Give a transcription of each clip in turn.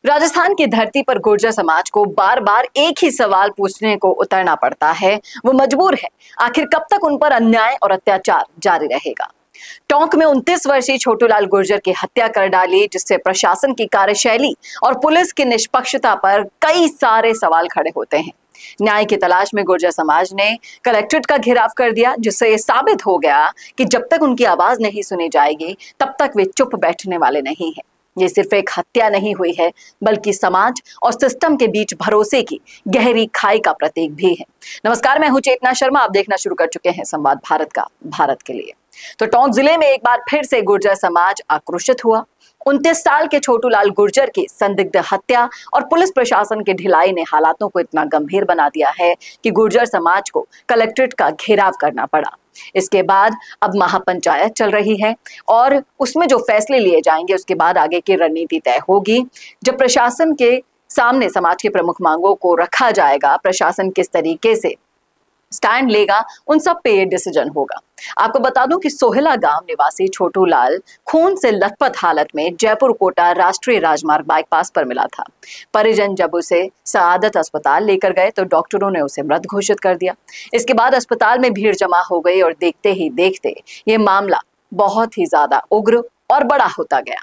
राजस्थान की धरती पर गुर्जर समाज को बार बार एक ही सवाल पूछने को उतरना पड़ता है। वो मजबूर है, आखिर कब तक उन पर अन्याय और अत्याचार जारी रहेगा। टोंक में 29 वर्षीय छोटूलाल गुर्जर की हत्या कर डाली, जिससे प्रशासन की कार्यशैली और पुलिस की निष्पक्षता पर कई सारे सवाल खड़े होते हैं। न्याय की तलाश में गुर्जर समाज ने कलेक्ट्रेट का घेराव कर दिया, जिससे ये साबित हो गया कि जब तक उनकी आवाज नहीं सुनी जाएगी तब तक वे चुप बैठने वाले नहीं हैं। ये सिर्फ एक हत्या नहीं हुई है, बल्कि समाज और सिस्टम के बीच भरोसे की गहरी खाई का प्रतीक भी है। नमस्कार, मैं हूं चेतना शर्मा। आप देखना शुरू कर चुके हैं संवाद भारत का, भारत के लिए। तो टोंक जिले में एक बार फिर से गुर्जर समाज आक्रोशित हुआ। 29 साल के छोटूलाल गुर्जर की संदिग्ध हत्या और पुलिस प्रशासन की ढिलाई ने हालातों को इतना गंभीर बना दिया है कि गुर्जर समाज को कलेक्ट्रेट का घेराव करना पड़ा। इसके बाद अब महापंचायत चल रही है और उसमें जो फैसले लिए जाएंगे उसके बाद आगे की रणनीति तय होगी। जब प्रशासन के सामने समाज की प्रमुख मांगों को रखा जाएगा, प्रशासन किस तरीके से स्टैंड लेगा, उन सब पे ये डिसीजन होगा। आपको बता दूं कि सोहला गांव निवासी छोटूलाल खून से लथपथ हालत में जयपुर कोटा राष्ट्रीय राजमार्ग बाईपास पर मिला था। परिजन जब उसे सआदत अस्पताल लेकर गए तो डॉक्टरों ने उसे मृत घोषित कर दिया। इसके बाद अस्पताल में भीड़ जमा हो गई और देखते ही देखते ये मामला बहुत ही ज्यादा उग्र और बड़ा होता गया।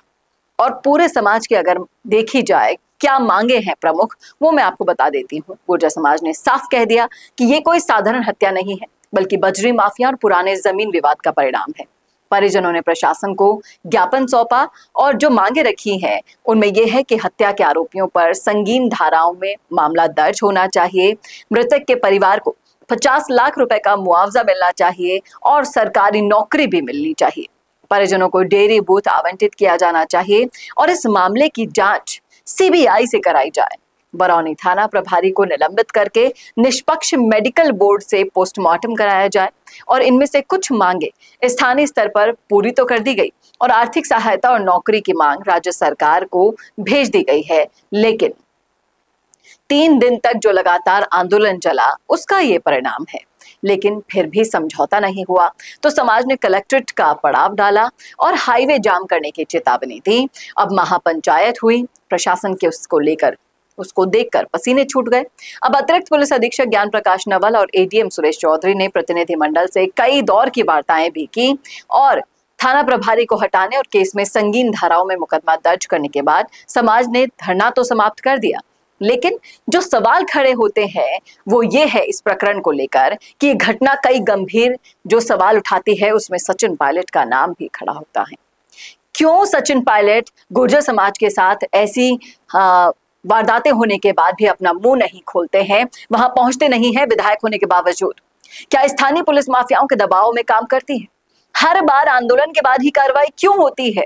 और पूरे समाज की अगर देखी जाए क्या मांगे हैं प्रमुख, वो मैं आपको बता देती हूँ। गुर्जर समाज ने साफ कह दिया कि ये कोई साधारण हत्या नहीं है, बल्कि बजरी माफिया और पुराने जमीन विवाद का परिणाम है। परिजनों ने प्रशासन को ज्ञापन सौंपा और जो मांगे रखी हैं उनमें यह है कि हत्या के आरोपियों पर संगीन धाराओं में मामला दर्ज होना चाहिए, मृतक के परिवार को 50 लाख रुपए का मुआवजा मिलना चाहिए और सरकारी नौकरी भी मिलनी चाहिए। परिजनों को डेयरी बूथ आवंटित किया जाना चाहिए और इस मामले की जांच सीबीआई से कराई जाए। बरौनी थाना प्रभारी को निलंबित करके निष्पक्ष मेडिकल बोर्ड से पोस्टमार्टम कराया जाए और इनमें से कुछ मांगे स्थानीय स्तर पर पूरी तो कर दी गई और आर्थिक सहायता और नौकरी की मांग राज्य सरकार को भेज दी गई है। लेकिन 3 दिन तक जो लगातार आंदोलन चला उसका ये परिणाम है। लेकिन फिर भी समझौता नहीं हुआ तो समाज ने कलेक्ट्रेट का पड़ाव डाला और हाईवे जाम करने की चेतावनी दी। अब महापंचायत हुई, प्रशासन के उसको देखकर पसीने छूट गए। अब अतिरिक्त पुलिस अधीक्षक ज्ञान प्रकाश नवल और एडीएम सुरेश चौधरी ने प्रतिनिधिमंडल से कई दौर की वार्ताएं भी की और थाना प्रभारी को हटाने और केस में संगीन धाराओं में मुकदमा दर्ज करने के बाद समाज ने धरना तो समाप्त कर दिया। लेकिन जो सवाल खड़े होते हैं वो ये है इस प्रकरण को लेकर कि ये घटना कई गंभीर जो सवाल उठाती है, उसमें सचिन पायलट का नाम भी खड़ा होता है। क्यों सचिन पायलट गुर्जर समाज के साथ ऐसी वारदातें होने के बाद भी अपना मुंह नहीं खोलते हैं, वहां पहुंचते नहीं है विधायक होने के बावजूद? क्या स्थानीय पुलिस माफियाओं के दबाव में काम करती है? हर बार आंदोलन के बाद ही कार्रवाई क्यों होती है?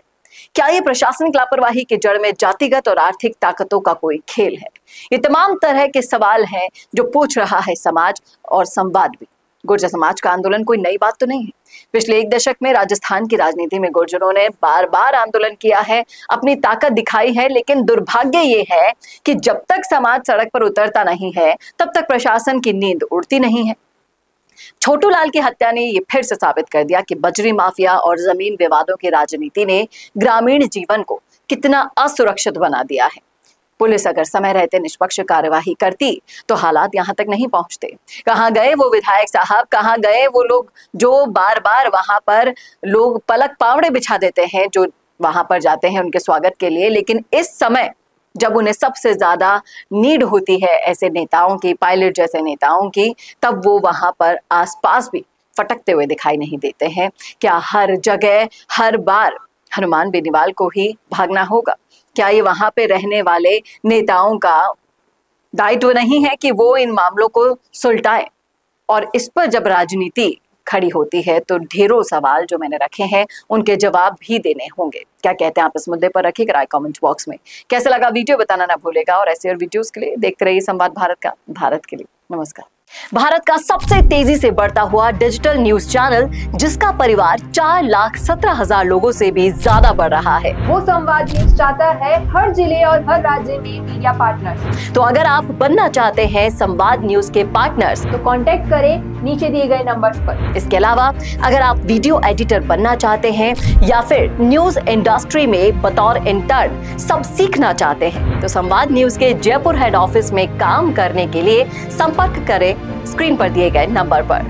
क्या ये प्रशासनिक लापरवाही के जड़ में जातिगत और आर्थिक ताकतों का कोई खेल है? ये तमाम तरह के सवाल हैं जो पूछ रहा है समाज और संवाद भी। गुर्जर समाज का आंदोलन कोई नई बात तो नहीं है। पिछले 1 दशक में राजस्थान की राजनीति में गुर्जरों ने बार बार आंदोलन किया है, अपनी ताकत दिखाई है, लेकिन दुर्भाग्य ये है कि जब तक समाज सड़क पर उतरता नहीं है तब तक प्रशासन की नींद उड़ती नहीं है। छोटूलाल की हत्या ने ये फिर से साबित कर दिया कि बजरी माफिया और जमीन विवादों की राजनीति ने ग्रामीण जीवन को कितना असुरक्षित बना दिया है। पुलिस अगर समय रहते निष्पक्ष कार्यवाही करती तो हालात यहाँ तक नहीं पहुंचते। कहाँ गए वो विधायक साहब, कहाँ गए वो लोग जो बार बार वहां पर लोग पलक पावड़े बिछा देते हैं, जो वहां पर जाते हैं उनके स्वागत के लिए। लेकिन इस समय जब उन्हें सबसे ज्यादा नीड होती है ऐसे नेताओं की, पायलट जैसे नेताओं की, तब वो वहां पर आसपास भी फटकते हुए दिखाई नहीं देते हैं। क्या हर जगह हर बार हनुमान बेनीवाल को ही भागना होगा? क्या ये वहां पे रहने वाले नेताओं का दायित्व नहीं है कि वो इन मामलों को सुलटाए? और इस पर जब राजनीति खड़ी होती है तो ढेरों सवाल जो मैंने रखे हैं उनके जवाब भी देने होंगे। क्या कहते हैं आप इस मुद्दे पर? रखिएगा राय कमेंट बॉक्स में। कैसे लगा वीडियो बताना ना भूलेगा और ऐसे और वीडियोस के लिए देखते रहिए संवाद भारत का, भारत के लिए। नमस्कार। भारत का सबसे तेजी से बढ़ता हुआ डिजिटल न्यूज चैनल, जिसका परिवार 4,17,000 लोगों से भी ज्यादा बढ़ रहा है। वो संवाद न्यूज चाहता है हर जिले और हर राज्य में मीडिया पार्टनर्स। तो अगर आप बनना चाहते हैं संवाद न्यूज के पार्टनर्स, तो कांटेक्ट करें नीचे दिए गए नंबर्स पर। इसके अलावा अगर आप वीडियो एडिटर बनना चाहते हैं या फिर न्यूज इंडस्ट्री में बतौर इंटर्न सब सीखना चाहते हैं, तो संवाद न्यूज के जयपुर हेड ऑफिस में काम करने के लिए संपर्क करें स्क्रीन पर दिए गए नंबर पर।